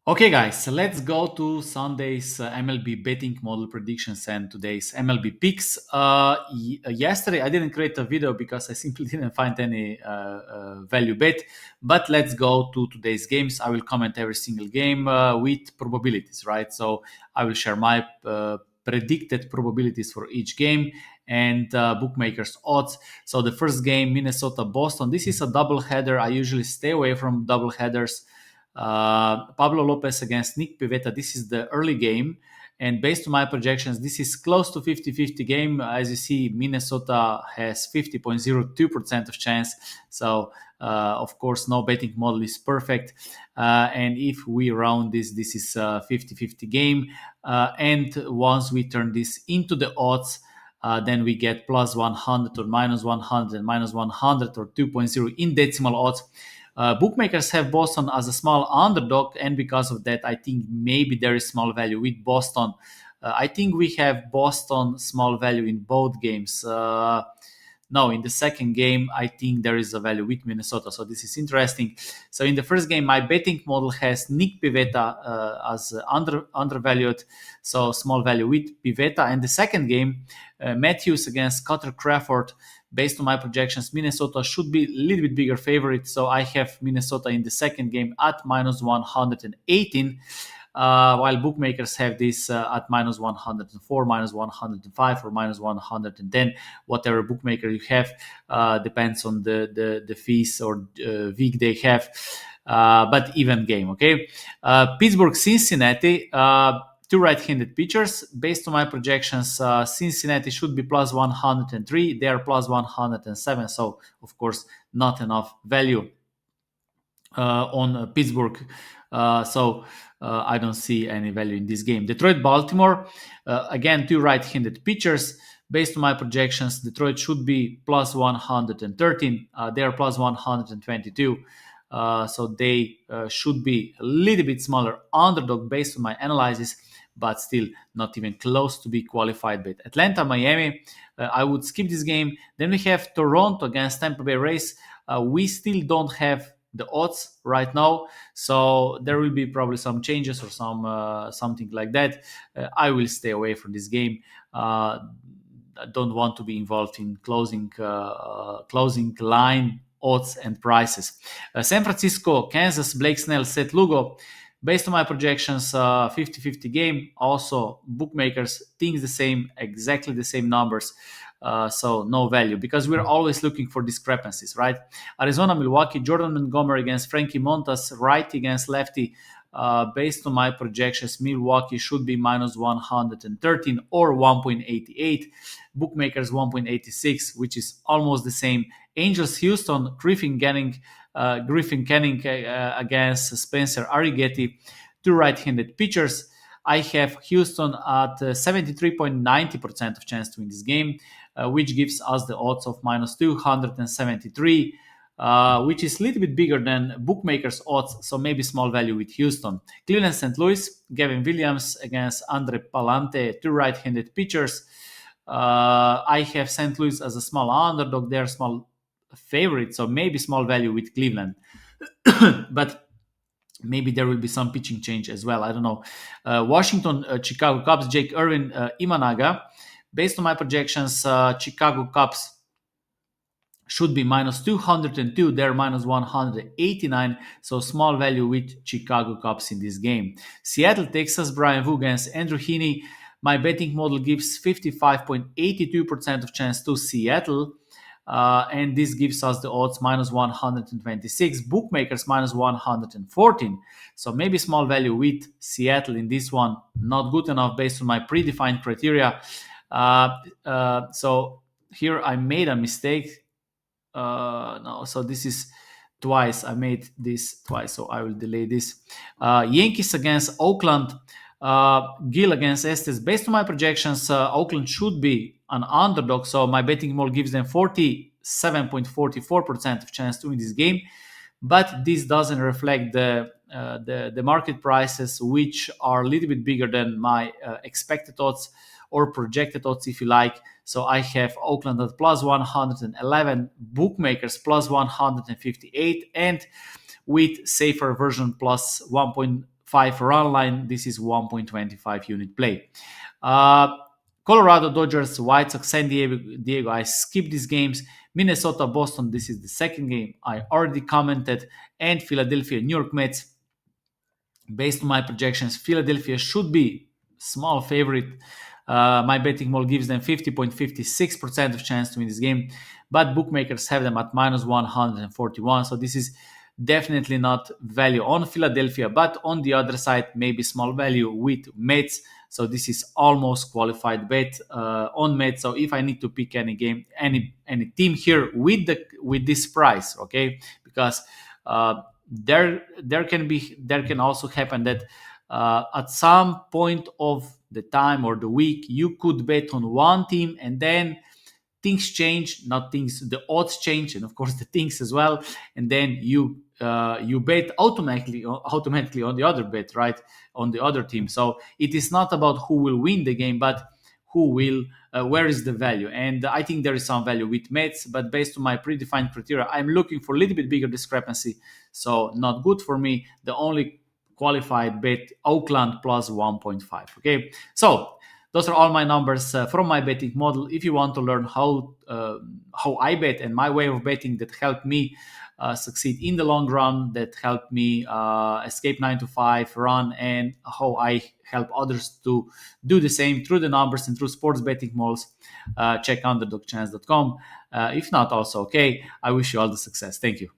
Okay, guys, so let's go to Sunday's MLB betting model predictions and today's MLB picks. Yesterday, I didn't create a video because I simply didn't find any value bet. But let's go to today's games. I will comment every single game with probabilities, right? So I will share my predicted probabilities for each game and bookmakers odds. So the first game, Minnesota Boston. This is a double header. I usually stay away from double headers. Pablo Lopez against Nick Pivetta. This is the early game. And based on my projections, this is close to 50-50 game. As you see, Minnesota has 50.02% of chance. So, of course, no betting model is perfect. And if we round this, this is a 50-50 game. And once we turn this into the odds, then we get plus 100 or minus 100 and minus 100 or 2.0 in decimal odds. Bookmakers have Boston as a small underdog, and because of that, I think maybe there is small value with Boston. I think we have Boston small value in both games. No, in the second game, I think there is a value with Minnesota. So this is interesting. So in the first game, my betting model has Nick Pivetta as undervalued, so small value with Pivetta. And the second game, Matthews against Cutter Crawford. Based on my projections, Minnesota should be a little bit bigger favorite. So I have Minnesota in the second game at minus 118. While bookmakers have this at minus 104, minus 105, or minus 110. Whatever bookmaker you have depends on the fees or week they have. But even game, okay? Pittsburgh, Cincinnati. Two right-handed pitchers. Based on my projections, Cincinnati should be plus 103. They are plus 107. So, of course, not enough value on Pittsburgh. I don't see any value in this game. Detroit, Baltimore. Again, two right-handed pitchers. Based on my projections, Detroit should be plus 113. They are plus 122. So they should be a little bit smaller underdog based on my analysis, but still not even close to be qualified bet. Atlanta, Miami, I would skip this game. Then we have Toronto against Tampa Bay Rays. We still don't have the odds right now, so there will be probably some changes or something like that. I will stay away from this game. I don't want to be involved in closing line odds and prices. San Francisco, Kansas, Blake Snell, Seth Lugo. Based on my projections, 50-50 game. Also, bookmakers think the same, exactly the same numbers. So no value because we're always looking for discrepancies, right? Arizona, Milwaukee, Jordan Montgomery against Frankie Montas, righty against lefty. Based on my projections, Milwaukee should be minus 113 or 1.88. Bookmakers 1.86, which is almost the same. Angels, Houston, Griffin Canning against Spencer Arrighetti, two right-handed pitchers. I have Houston at 73.90% of chance to win this game, which gives us the odds of minus 273, which is a little bit bigger than bookmakers' odds, so maybe small value with Houston. Cleveland, St. Louis, Gavin Williams against Andre Palante, two right-handed pitchers. I have St. Louis as a small underdog. They're small favorite, so maybe small value with Cleveland. But maybe there will be some pitching change as well. I don't know. Washington, Chicago Cubs, Jake Irvin, Imanaga. Based on my projections, Chicago Cubs should be minus 202. They're minus 189. So small value with Chicago Cubs in this game. Seattle, Texas, Brian Wu against Andrew Heaney. My betting model gives 55.82% of chance to Seattle. And this gives us the odds minus 126. Bookmakers minus 114. So maybe small value with Seattle in this one. Not good enough based on my predefined criteria. So here I made a mistake. No, so this is twice. I made this twice, so I will delay this. Yankees against Oakland. Gill against Estes. Based on my projections, Oakland should be an underdog, so my betting model gives them 47.44% of chance to win this game. But this doesn't reflect the market prices, which are a little bit bigger than my expected odds or projected odds, if you like. So I have Oakland at plus 111, bookmakers plus 158, and with safer version plus 5 run line. This is 1.25 unit play. Uh, Colorado, Dodgers, White Sox, San Diego. I skipped these games. Minnesota, Boston. This is the second game I already commented. And Philadelphia, New York Mets. Based on my projections, Philadelphia should be small favorite. My betting model gives them 50.56% of chance to win this game, but bookmakers have them at minus 141. So this is definitely not value on Philadelphia, but on the other side, maybe small value with Mets. So this is almost qualified bet on Mets. So if I need to pick any game, any team here with this price, okay, because there can also happen that at some point of the time or the week you could bet on one team and then things change, not things, the odds change, and of course the things as well, and then you bet automatically on the other bet, right, on the other team. So it is not about who will win the game, but who will where is the value. And I think there is some value with Mets, but based on my predefined criteria, I'm looking for a little bit bigger discrepancy, so not good for me. The only qualified bet, Oakland plus 1.5. Okay, so those are all my numbers from my betting model. If you want to learn how I bet and my way of betting that helped me succeed in the long run, that helped me escape 9 to 5, run, and how I help others to do the same through the numbers and through sports betting models, check underdogchance.com. If not, also okay. I wish you all the success. Thank you.